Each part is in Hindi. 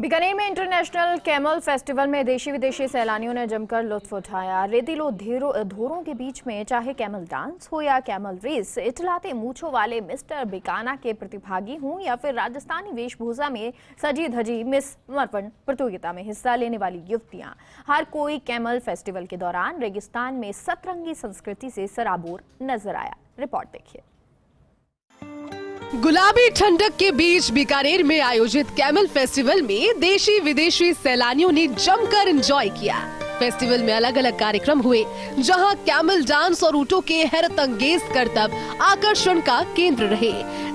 बीकानेर में इंटरनेशनल कैमल फेस्टिवल में देशी विदेशी सैलानियों ने जमकर लुत्फ उठाया। रेतीलो धोरों के बीच में चाहे कैमल डांस हो या कैमल रेस, इटलाते मूंछों वाले मिस्टर बीकाना के प्रतिभागी हों या फिर राजस्थानी वेशभूषा में सजी धजी मिस मरवन प्रतियोगिता में हिस्सा लेने वाली युवतियां, हर कोई कैमल फेस्टिवल के दौरान रेगिस्तान में सतरंगी संस्कृति से सराबोर नजर आया। रिपोर्ट देखिए। गुलाबी ठंडक के बीच बीकानेर में आयोजित कैमल फेस्टिवल में देशी विदेशी सैलानियों ने जमकर एंजॉय किया। फेस्टिवल में अलग अलग कार्यक्रम हुए, जहां कैमल डांस और ऊंटों के हैरतअंगेज करतब आकर्षण का केंद्र रहे।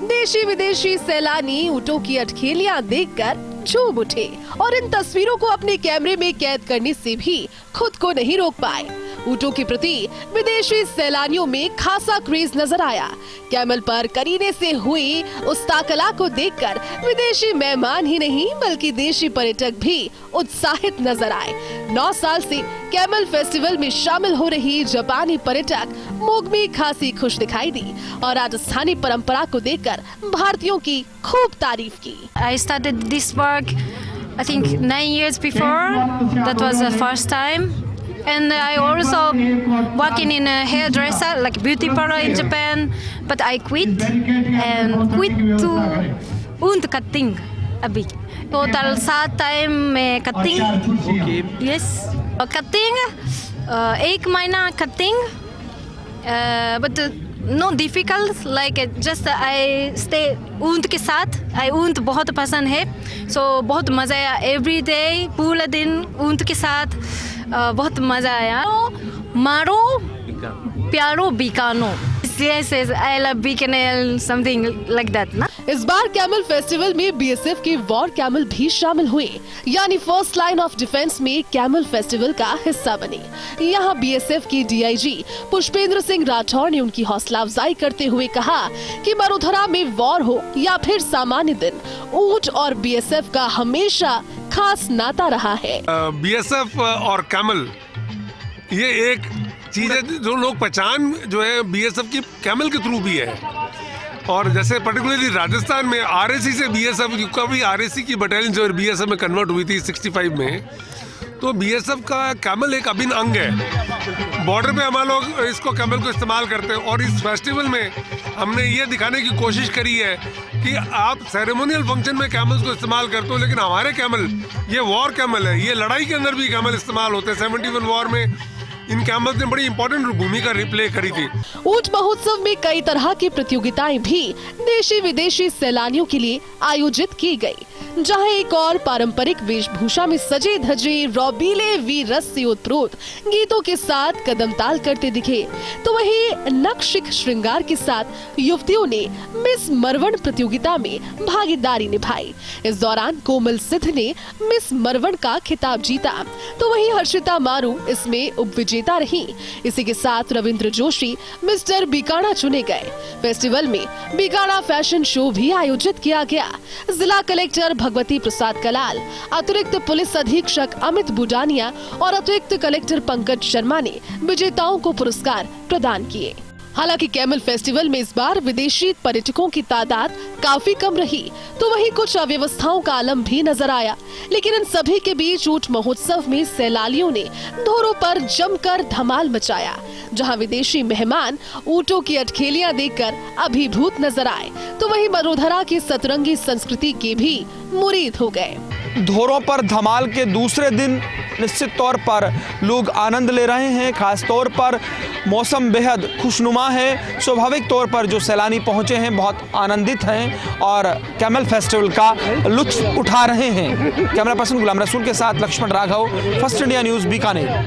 देशी विदेशी सैलानी ऊंटों की अटखेलियां देखकर झूम उठे और इन तस्वीरों को अपने कैमरे में कैद करने से भी खुद को नहीं रोक पाए। ऊंटों के प्रति विदेशी सैलानियों में खासा क्रेज नजर आया। कैमल पर करीने से हुई उस ताकला को देखकर विदेशी मेहमान ही नहीं बल्कि देशी पर्यटक भी उत्साहित नजर आए। 9 साल से कैमल फेस्टिवल में शामिल हो रही जापानी पर्यटक मोगमी खासी खुश दिखाई दी और राजस्थानी परंपरा को देखकर भारतीयों की खूब तारीफ की। I started this work I think 9 years before. That was the first time. And I also working in a hairdresser, like beauty parlor in Japan, but I quit to wound cutting a bit. Total 7 time cutting. Okay. Yes, cutting. 1 महीना cutting, but no difficult. Like just I stay wound के साथ. I wound बहुत पसंद है, so बहुत मजा आया. Every day पूरा दिन wound के साथ. बहुत मजा आया। मारो प्यारो बीकानो, yes, I love Bikaner, something like that, ना? इस बार कैमल फेस्टिवल में बीएसएफ के वॉर कैमल भी शामिल हुए, यानी फर्स्ट लाइन ऑफ डिफेंस में कैमल फेस्टिवल का हिस्सा बने। यहाँ बीएसएफ की डीआईजी पुष्पेंद्र सिंह राठौर ने उनकी हौसला अफजाई करते हुए कहा कि वडोदरा में वॉर हो या फिर सामान्य दिन, ऊंट और बीएसएफ का हमेशा खास नाता रहा है। बीएसएफ और कैमल ये एक चीज है जो लोग पहचान जो है बीएसएफ की कैमल के थ्रू भी है। और जैसे पर्टिकुलरली राजस्थान में आरएसी से बीएसएफ की आरएसी की बटालियन जो बीएसएफ में कन्वर्ट हुई थी 65 में, तो बीएसएफ का कैमल एक अभिन्न अंग है। बॉर्डर पे हमारे लोग इसको कैमल को इस्तेमाल करते हैं और इस फेस्टिवल में हमने ये दिखाने की कोशिश करी है कि आप सेरेमोनियल फंक्शन में कैमल्स को इस्तेमाल करते हो, लेकिन हमारे कैमल ये वॉर कैमल है, ये लड़ाई के अंदर भी कैमल इस्तेमाल होते हैं। 71 वॉर में इन कैमल्स ने बड़ी इंपॉर्टेंट भूमिका रिप्ले करी थी। ऊंट महोत्सव में कई तरह की प्रतियोगिताएं भी देशी विदेशी सैलानियों के लिए आयोजित की गई, जहां एक और पारंपरिक वेशभूषा में सजे धजे रौबीले वीर रस से ओतप्रोत गीतों के साथ कदम ताल करते दिखे, तो वहीं नक्शिक श्रृंगार के साथ युवतियों ने मिस मरवन प्रतियोगिता में भागीदारी निभाई। इस दौरान कोमल सिद्ध ने मिस मरवन का खिताब जीता, तो वहीं हर्षिता मारू इसमें उपविजेता रही। इसी के साथ रविंद्र जोशी मिस्टर बीकाना चुने गए। फेस्टिवल में बीकाना फैशन शो भी आयोजित किया गया। जिला कलेक्टर भगवती प्रसाद कलाल, अतिरिक्त पुलिस अधीक्षक अमित बुडानिया और अतिरिक्त कलेक्टर पंकज शर्मा ने विजेताओं को पुरस्कार प्रदान किए। हालांकि कैमल फेस्टिवल में इस बार विदेशी पर्यटकों की तादाद काफी कम रही, तो वहीं कुछ अव्यवस्थाओं का आलम भी नजर आया। लेकिन इन सभी के बीच ऊंट महोत्सव में सैलानियों ने धोरों पर जमकर धमाल मचाया, जहां विदेशी मेहमान ऊंटों की अटखेलियां देखकर अभिभूत नजर आए, तो वहीं वडोदरा की सतरंगी संस्कृति के भी मुरीद हो गए। धोरों पर धमाल के दूसरे दिन निश्चित तौर पर लोग आनंद ले रहे हैं। खास तौर पर मौसम बेहद खुशनुमा है। स्वाभाविक तौर पर जो सैलानी पहुंचे हैं बहुत आनंदित हैं और कैमल फेस्टिवल का लुत्फ उठा रहे हैं। कैमरा पर्सन गुलाम रसूल के साथ Lakshman Raghav, first India news, Bikaner.